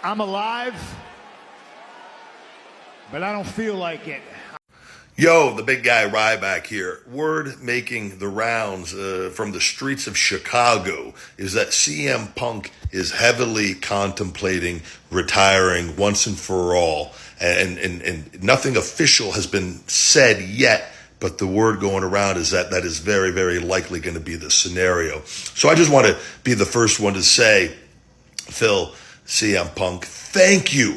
I'm alive, but I don't feel like it. Yo, the big guy Ryback here. Word making the rounds from the streets of Chicago is that CM Punk is heavily contemplating retiring once and for all. And nothing official has been said yet, but the word going around is that that is very, very likely going to be the scenario. So I just want to be the first one to say, Phil, CM Punk, thank you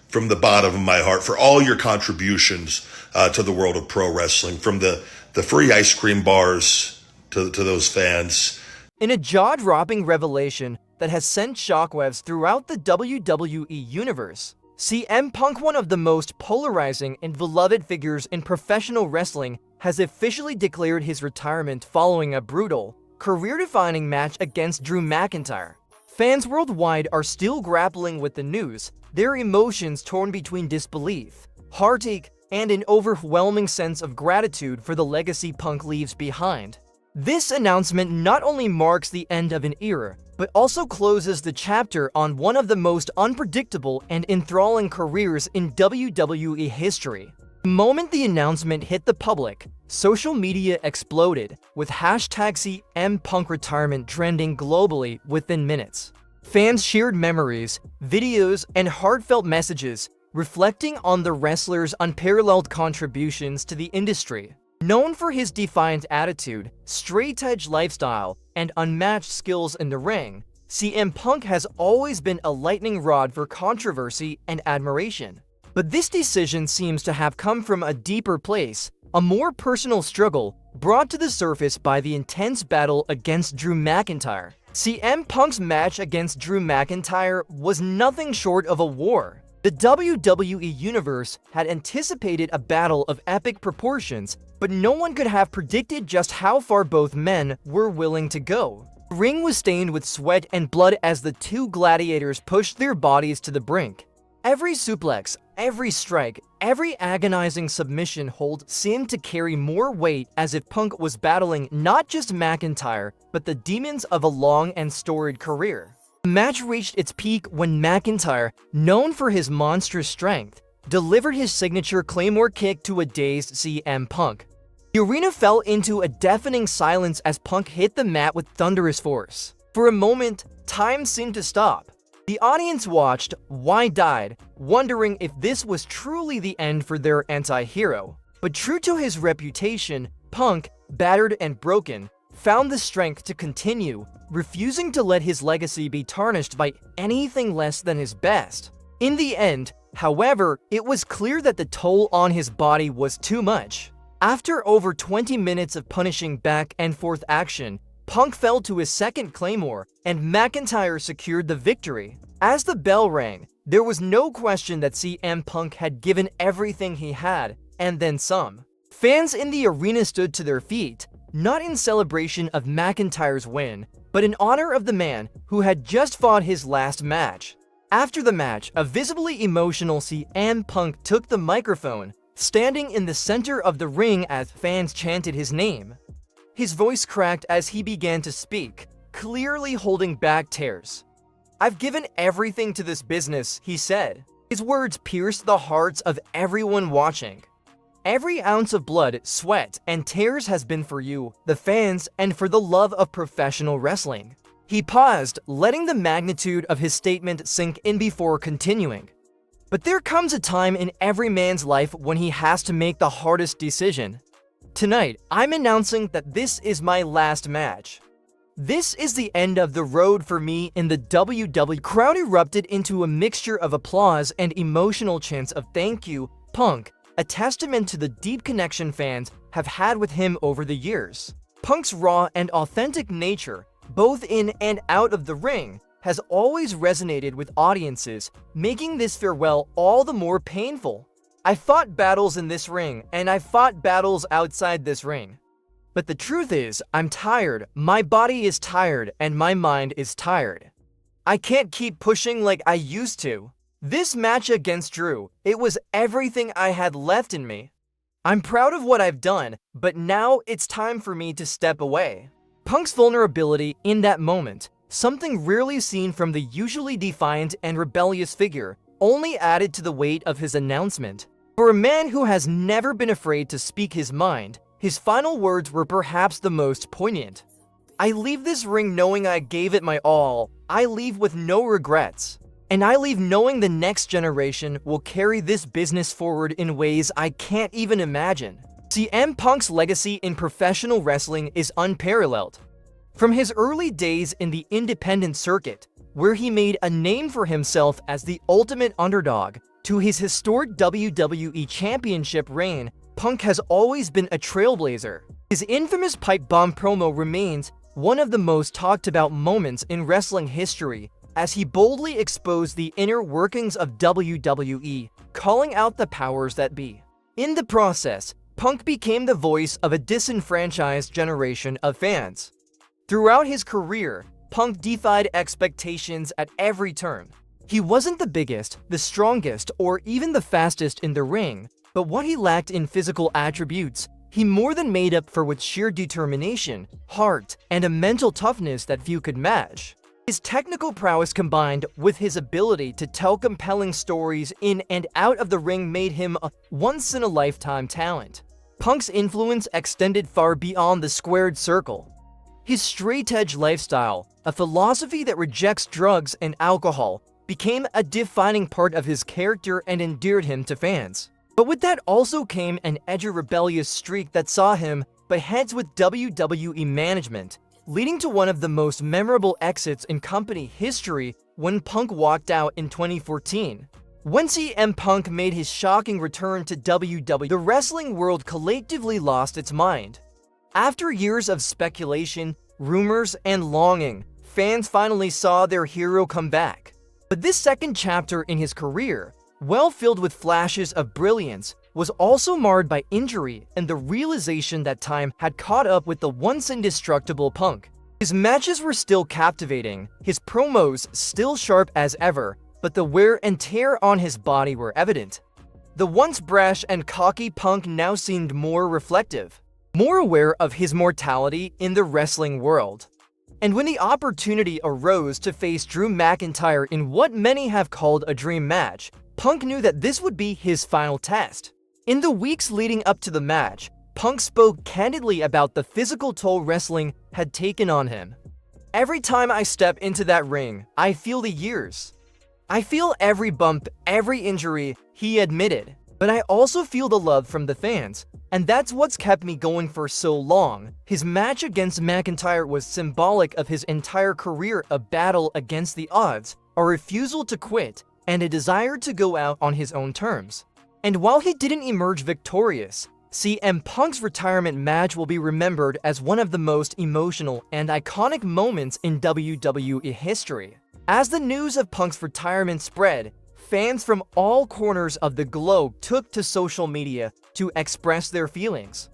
from the bottom of my heart for all your contributions to the world of pro wrestling, from the free ice cream bars to those fans. In a jaw-dropping revelation that has sent shockwaves throughout the WWE Universe, CM Punk, one of the most polarizing and beloved figures in professional wrestling, has officially declared his retirement following a brutal, career-defining match against Drew McIntyre. Fans worldwide are still grappling with the news, their emotions torn between disbelief, heartache, and an overwhelming sense of gratitude for the legacy Punk leaves behind. This announcement not only marks the end of an era, but also closes the chapter on one of the most unpredictable and enthralling careers in WWE history. The moment the announcement hit the public, social media exploded, with hashtag CM Punk retirement trending globally within minutes. Fans shared memories, videos, and heartfelt messages reflecting on the wrestler's unparalleled contributions to the industry. Known for his defiant attitude, straight-edge lifestyle, and unmatched skills in the ring, CM Punk has always been a lightning rod for controversy and admiration. But this decision seems to have come from a deeper place, a more personal struggle brought to the surface by the intense battle against Drew McIntyre. CM Punk's match against Drew McIntyre was nothing short of a war. The WWE Universe had anticipated a battle of epic proportions, but no one could have predicted just how far both men were willing to go. The ring was stained with sweat and blood as the two gladiators pushed their bodies to the brink. Every suplex, every strike, every agonizing submission hold seemed to carry more weight, as if Punk was battling not just McIntyre, but the demons of a long and storied career. The match reached its peak when McIntyre, known for his monstrous strength, delivered his signature Claymore kick to a dazed CM Punk. The arena fell into a deafening silence as Punk hit the mat with thunderous force. For a moment, time seemed to stop. The audience watched, wide-eyed, wondering if this was truly the end for their anti-hero. But true to his reputation, Punk, battered and broken, found the strength to continue, refusing to let his legacy be tarnished by anything less than his best. In the end, however, it was clear that the toll on his body was too much. After over 20 minutes of punishing back and forth action, Punk fell to his second Claymore, and McIntyre secured the victory. As the bell rang, there was no question that CM Punk had given everything he had, and then some. Fans in the arena stood to their feet, not in celebration of McIntyre's win, but in honor of the man who had just fought his last match. After the match, a visibly emotional CM Punk took the microphone, standing in the center of the ring as fans chanted his name. His voice cracked as he began to speak, clearly holding back tears. "I've given everything to this business," he said. His words pierced the hearts of everyone watching. "Every ounce of blood, sweat, and tears has been for you, the fans, and for the love of professional wrestling." He paused, letting the magnitude of his statement sink in before continuing. "But there comes a time in every man's life when he has to make the hardest decision. Tonight, I'm announcing that this is my last match. This is the end of the road for me in the WWE." Crowd erupted into a mixture of applause and emotional chants of "Thank you, Punk," a testament to the deep connection fans have had with him over the years. Punk's raw and authentic nature, both in and out of the ring, has always resonated with audiences, making this farewell all the more painful. "I fought battles in this ring, and I fought battles outside this ring. But the truth is, I'm tired, my body is tired, and my mind is tired. I can't keep pushing like I used to. This match against Drew, it was everything I had left in me. I'm proud of what I've done, but now it's time for me to step away." Punk's vulnerability in that moment, something rarely seen from the usually defiant and rebellious figure, only added to the weight of his announcement. For a man who has never been afraid to speak his mind, his final words were perhaps the most poignant. "I leave this ring knowing I gave it my all. I leave with no regrets. And I leave knowing the next generation will carry this business forward in ways I can't even imagine." CM Punk's legacy in professional wrestling is unparalleled. From his early days in the independent circuit, where he made a name for himself as the ultimate underdog, to his historic WWE Championship reign, Punk has always been a trailblazer. His infamous pipe bomb promo remains one of the most talked about moments in wrestling history, as he boldly exposed the inner workings of WWE, calling out the powers that be. In the process, Punk became the voice of a disenfranchised generation of fans. Throughout his career, Punk defied expectations at every turn. He wasn't the biggest, the strongest, or even the fastest in the ring, but what he lacked in physical attributes, he more than made up for with sheer determination, heart, and a mental toughness that few could match. His technical prowess combined with his ability to tell compelling stories in and out of the ring made him a once-in-a-lifetime talent. Punk's influence extended far beyond the squared circle. His straight-edge lifestyle, a philosophy that rejects drugs and alcohol, became a defining part of his character and endeared him to fans. But with that also came an edgy rebellious streak that saw him butt heads with WWE management, leading to one of the most memorable exits in company history when Punk walked out in 2014. When CM Punk made his shocking return to WWE, the wrestling world collectively lost its mind. After years of speculation, rumors, and longing, fans finally saw their hero come back. But this second chapter in his career, well filled with flashes of brilliance, was also marred by injury and the realization that time had caught up with the once indestructible Punk. His matches were still captivating, his promos still sharp as ever, but the wear and tear on his body were evident. The once brash and cocky Punk now seemed more reflective, more aware of his mortality in the wrestling world. And when the opportunity arose to face Drew McIntyre in what many have called a dream match, Punk knew that this would be his final test. In the weeks leading up to the match, Punk spoke candidly about the physical toll wrestling had taken on him. "Every time I step into that ring, I feel the years. I feel every bump, every injury," he admitted. "But I also feel the love from the fans, and that's what's kept me going for so long." His match against McIntyre was symbolic of his entire career, a battle against the odds, a refusal to quit, and a desire to go out on his own terms. And while he didn't emerge victorious, CM Punk's retirement match will be remembered as one of the most emotional and iconic moments in WWE history. As the news of Punk's retirement spread, fans from all corners of the globe took to social media to express their feelings.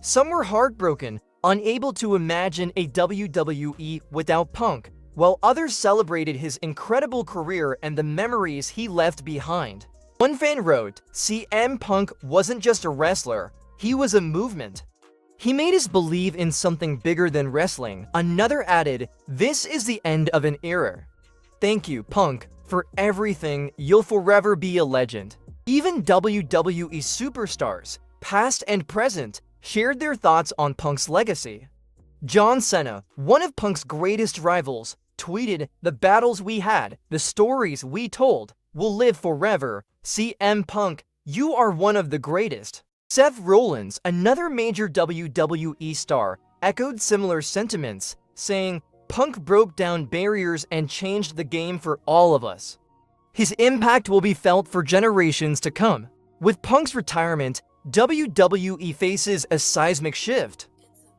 Some were heartbroken, unable to imagine a WWE without Punk, while others celebrated his incredible career and the memories he left behind. One fan wrote, "CM Punk wasn't just a wrestler, he was a movement. He made us believe in something bigger than wrestling." Another added, "This is the end of an era. Thank you, Punk, for everything. You'll forever be a legend." Even WWE superstars, past and present, shared their thoughts on Punk's legacy. John Cena, one of Punk's greatest rivals, tweeted, "The battles we had, the stories we told, will live forever. CM Punk, you are one of the greatest." Seth Rollins, another major WWE star, echoed similar sentiments, saying, "Punk broke down barriers and changed the game for all of us." His impact will be felt for generations to come. With Punk's retirement, WWE faces a seismic shift.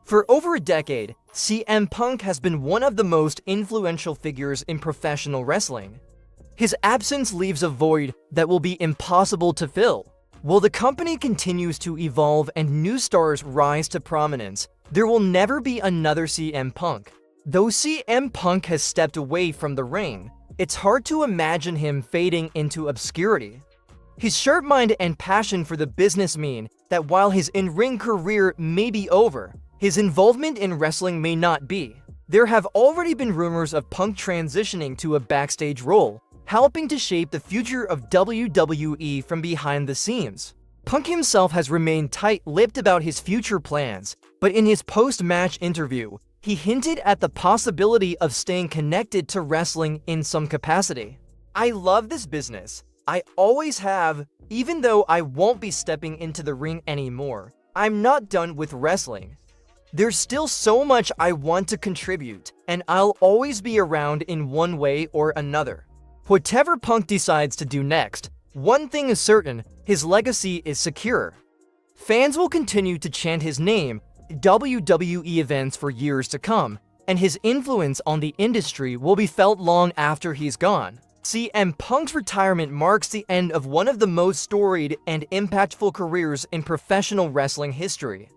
For over a decade, CM Punk has been one of the most influential figures in professional wrestling. His absence leaves a void that will be impossible to fill. While the company continues to evolve and new stars rise to prominence, there will never be another CM Punk. Though CM Punk has stepped away from the ring, it's hard to imagine him fading into obscurity. His sharp mind and passion for the business mean that while his in-ring career may be over, his involvement in wrestling may not be. There have already been rumors of Punk transitioning to a backstage role, helping to shape the future of WWE from behind the scenes. Punk himself has remained tight-lipped about his future plans, but in his post-match interview, he hinted at the possibility of staying connected to wrestling in some capacity. "I love this business. I always have. Even though I won't be stepping into the ring anymore, I'm not done with wrestling. There's still so much I want to contribute, and I'll always be around in one way or another." Whatever Punk decides to do next, one thing is certain: his legacy is secure. Fans will continue to chant his name at WWE events for years to come, and his influence on the industry will be felt long after he's gone. CM Punk's retirement marks the end of one of the most storied and impactful careers in professional wrestling history.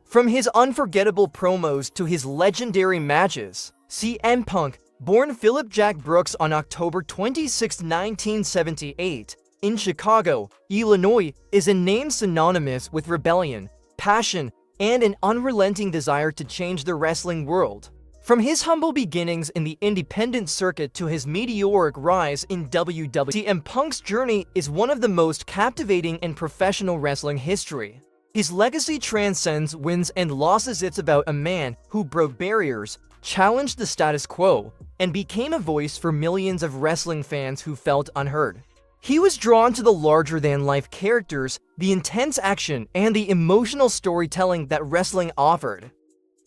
From his unforgettable promos to his legendary matches, CM Punk, born Philip Jack Brooks on October 26, 1978, in Chicago, Illinois, is a name synonymous with rebellion, passion, and an unrelenting desire to change the wrestling world. From his humble beginnings in the independent circuit to his meteoric rise in WWE, CM Punk's journey is one of the most captivating in professional wrestling history. His legacy transcends wins and losses. It's about a man who broke barriers, challenged the status quo, and became a voice for millions of wrestling fans who felt unheard. He was drawn to the larger-than-life characters, the intense action, and the emotional storytelling that wrestling offered.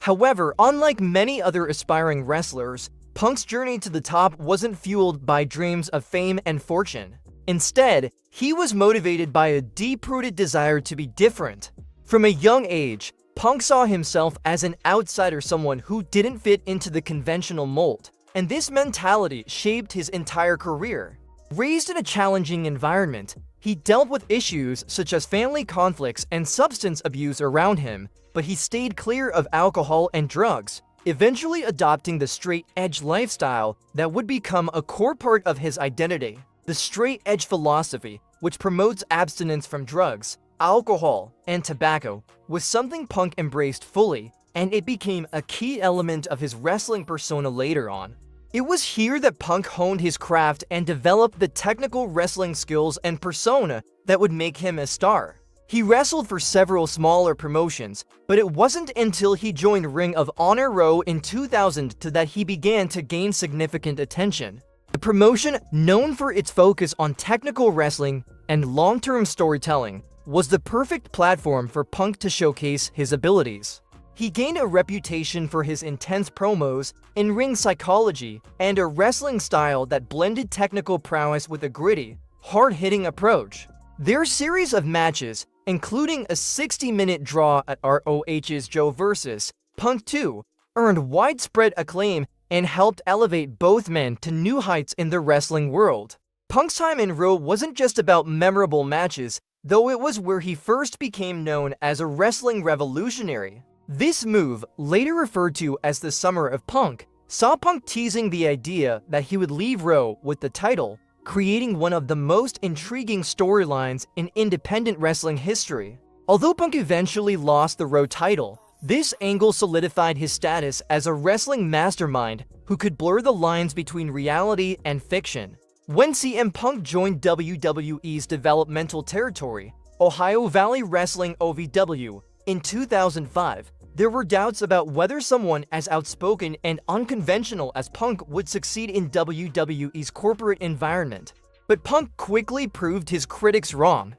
However, unlike many other aspiring wrestlers, Punk's journey to the top wasn't fueled by dreams of fame and fortune. Instead, he was motivated by a deep-rooted desire to be different. From a young age, Punk saw himself as an outsider, someone who didn't fit into the conventional mold, and this mentality shaped his entire career. Raised in a challenging environment, he dealt with issues such as family conflicts and substance abuse around him, but he stayed clear of alcohol and drugs, eventually adopting the straight-edge lifestyle that would become a core part of his identity. The straight-edge philosophy, which promotes abstinence from drugs, alcohol, and tobacco, was something Punk embraced fully, and it became a key element of his wrestling persona later on. It was here that Punk honed his craft and developed the technical wrestling skills and persona that would make him a star. He wrestled for several smaller promotions, but it wasn't until he joined Ring of Honor Raw in 2000 that he began to gain significant attention. The promotion, known for its focus on technical wrestling and long-term storytelling, was the perfect platform for Punk to showcase his abilities. He gained a reputation for his intense promos, in-ring psychology, and a wrestling style that blended technical prowess with a gritty, hard-hitting approach. Their series of matches, including a 60-minute draw at ROH's Joe vs. Punk 2, earned widespread acclaim and helped elevate both men to new heights in the wrestling world. Punk's time in Raw wasn't just about memorable matches, though it was where he first became known as a wrestling revolutionary. This move, later referred to as the Summer of Punk, saw Punk teasing the idea that he would leave Raw with the title, creating one of the most intriguing storylines in independent wrestling history. Although Punk eventually lost the Raw title, this angle solidified his status as a wrestling mastermind who could blur the lines between reality and fiction. When CM Punk joined WWE's developmental territory, Ohio Valley Wrestling (OVW), in 2005, there were doubts about whether someone as outspoken and unconventional as Punk would succeed in WWE's corporate environment. But Punk quickly proved his critics wrong.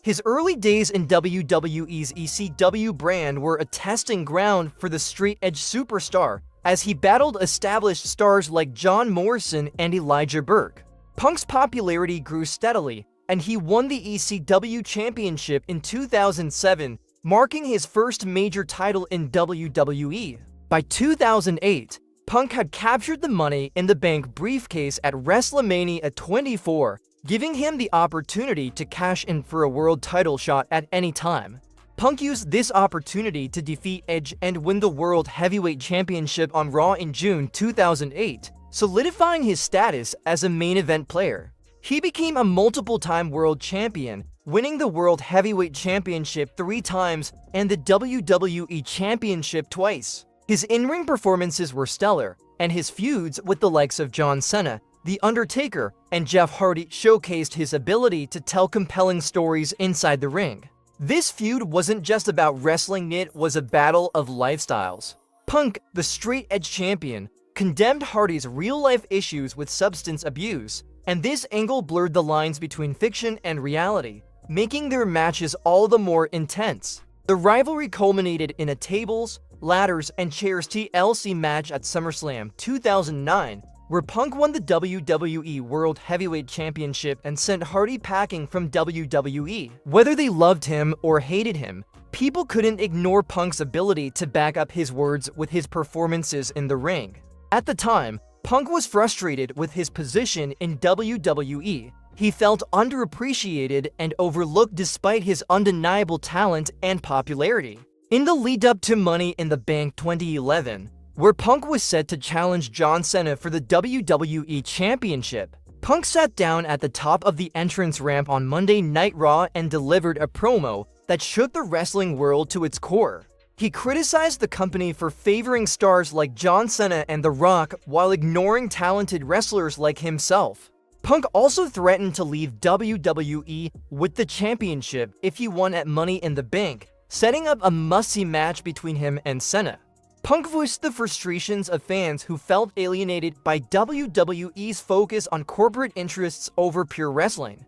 His early days in WWE's ECW brand were a testing ground for the straight-edge superstar, as he battled established stars like John Morrison and Elijah Burke. Punk's popularity grew steadily, and he won the ECW championship in 2007, marking his first major title in WWE. By 2008, Punk had captured the Money in the Bank briefcase at WrestleMania 24, giving him the opportunity to cash in for a world title shot at any time. Punk used this opportunity to defeat Edge and win the World Heavyweight Championship on Raw in June 2008, solidifying his status as a main event player. He became a multiple-time world champion, winning the World Heavyweight Championship 3 times and the WWE Championship twice. His in-ring performances were stellar, and his feuds with the likes of John Cena, The Undertaker, and Jeff Hardy showcased his ability to tell compelling stories inside the ring. This feud wasn't just about wrestling, it was a battle of lifestyles. Punk, the straight-edge champion, condemned Hardy's real-life issues with substance abuse, and this angle blurred the lines between fiction and reality, making their matches all the more intense. The rivalry culminated in a tables, ladders, and chairs TLC match at SummerSlam 2009, where Punk won the WWE World Heavyweight Championship and sent Hardy packing from WWE. Whether they loved him or hated him, people couldn't ignore Punk's ability to back up his words with his performances in the ring. At the time, Punk was frustrated with his position in WWE. He felt underappreciated and overlooked despite his undeniable talent and popularity. In the lead-up to Money in the Bank 2011, where Punk was set to challenge John Cena for the WWE Championship, Punk sat down at the top of the entrance ramp on Monday Night Raw and delivered a promo that shook the wrestling world to its core. He criticized the company for favoring stars like John Cena and The Rock while ignoring talented wrestlers like himself. Punk also threatened to leave WWE with the championship if he won at Money in the Bank, setting up a must-see match between him and Cena. Punk voiced the frustrations of fans who felt alienated by WWE's focus on corporate interests over pure wrestling.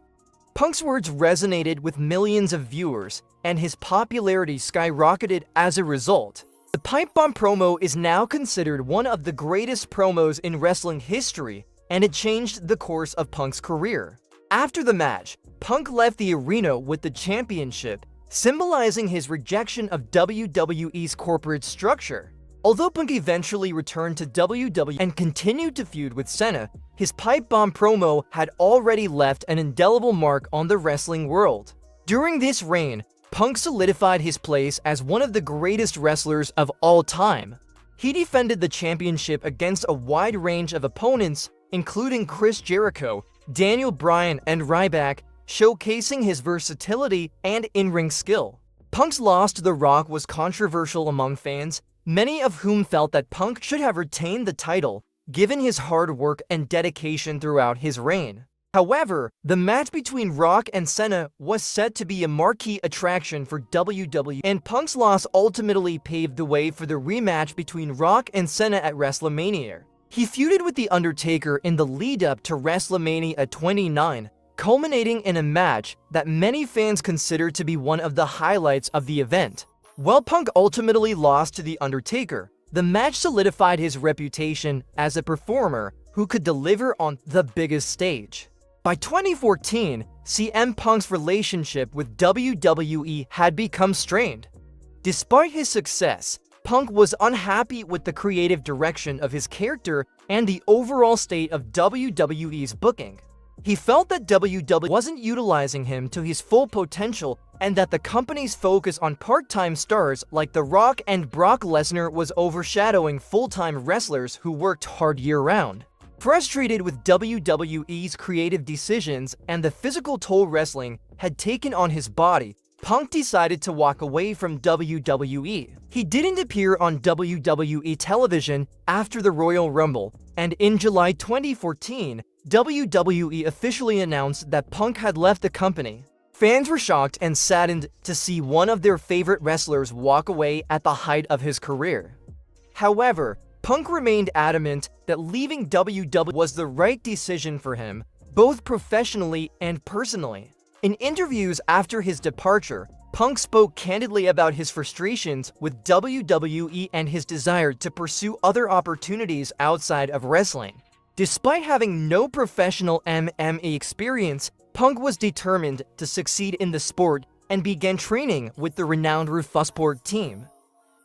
Punk's words resonated with millions of viewers, and his popularity skyrocketed as a result. The pipe bomb promo is now considered one of the greatest promos in wrestling history, and it changed the course of Punk's career. After the match, Punk left the arena with the championship, symbolizing his rejection of WWE's corporate structure. Although Punk eventually returned to WWE and continued to feud with Cena, his pipe bomb promo had already left an indelible mark on the wrestling world. During this reign, Punk solidified his place as one of the greatest wrestlers of all time. He defended the championship against a wide range of opponents, including Chris Jericho, Daniel Bryan, and Ryback, showcasing his versatility and in-ring skill. Punk's loss to The Rock was controversial among fans, many of whom felt that Punk should have retained the title, given his hard work and dedication throughout his reign. However, the match between Rock and Cena was set to be a marquee attraction for WWE, and Punk's loss ultimately paved the way for the rematch between Rock and Cena at WrestleMania. He feuded with The Undertaker in the lead-up to WrestleMania 29, culminating in a match that many fans consider to be one of the highlights of the event. While Punk ultimately lost to The Undertaker, the match solidified his reputation as a performer who could deliver on the biggest stage. By 2014, CM Punk's relationship with WWE had become strained. Despite his success, Punk was unhappy with the creative direction of his character and the overall state of WWE's booking. He felt that WWE wasn't utilizing him to his full potential and that the company's focus on part-time stars like The Rock and Brock Lesnar was overshadowing full-time wrestlers who worked hard year-round. Frustrated with WWE's creative decisions and the physical toll wrestling had taken on his body, Punk decided to walk away from WWE. He didn't appear on WWE television after the Royal Rumble, and in July 2014, WWE officially announced that Punk had left the company. Fans were shocked and saddened to see one of their favorite wrestlers walk away at the height of his career. However, Punk remained adamant that leaving WWE was the right decision for him, both professionally and personally. In interviews after his departure, Punk spoke candidly about his frustrations with WWE and his desire to pursue other opportunities outside of wrestling. Despite having no professional MMA experience, Punk was determined to succeed in the sport and began training with the renowned Rufusport team.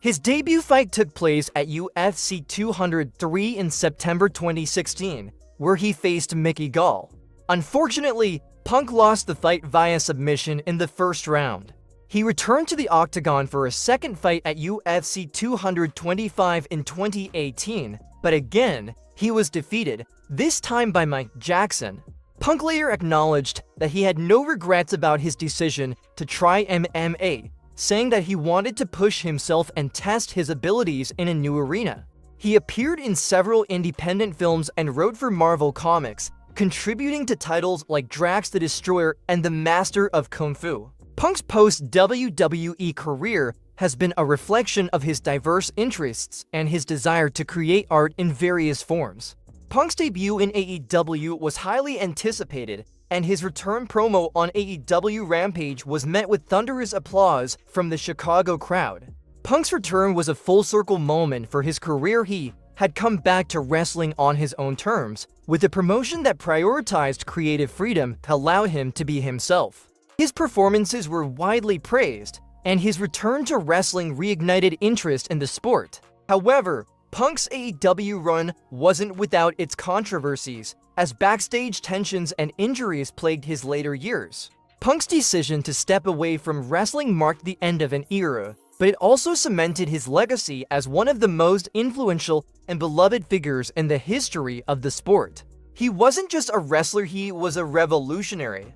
His debut fight took place at UFC 203 in September 2016, where he faced Mickey Gall. Unfortunately, Punk lost the fight via submission in the first round. He returned to the octagon for a second fight at UFC 225 in 2018, but again, he was defeated, this time by Mike Jackson. Punk later acknowledged that he had no regrets about his decision to try MMA, saying that he wanted to push himself and test his abilities in a new arena. He appeared in several independent films and wrote for Marvel Comics, contributing to titles like Drax the Destroyer and The Master of Kung Fu. Punk's post-WWE career has been a reflection of his diverse interests and his desire to create art in various forms. Punk's debut in AEW was highly anticipated, and his return promo on AEW Rampage was met with thunderous applause from the Chicago crowd. Punk's return was a full-circle moment for his career. He had come back to wrestling on his own terms, with a promotion that prioritized creative freedom to allow him to be himself. His performances were widely praised, and his return to wrestling reignited interest in the sport. However, Punk's AEW run wasn't without its controversies, as backstage tensions and injuries plagued his later years. Punk's decision to step away from wrestling marked the end of an era, but it also cemented his legacy as one of the most influential and beloved figures in the history of the sport. He wasn't just a wrestler, he was a revolutionary.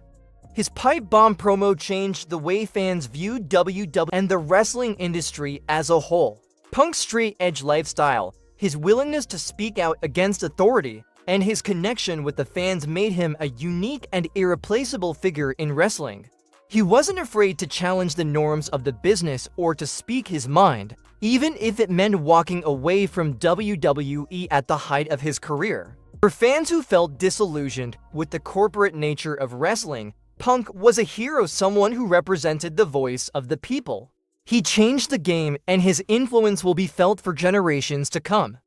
His pipe bomb promo changed the way fans viewed WWE and the wrestling industry as a whole. Punk's straight-edge lifestyle, his willingness to speak out against authority, and his connection with the fans made him a unique and irreplaceable figure in wrestling. He wasn't afraid to challenge the norms of the business or to speak his mind, even if it meant walking away from WWE at the height of his career. For fans who felt disillusioned with the corporate nature of wrestling, Punk was a hero, someone who represented the voice of the people. He changed the game, and his influence will be felt for generations to come.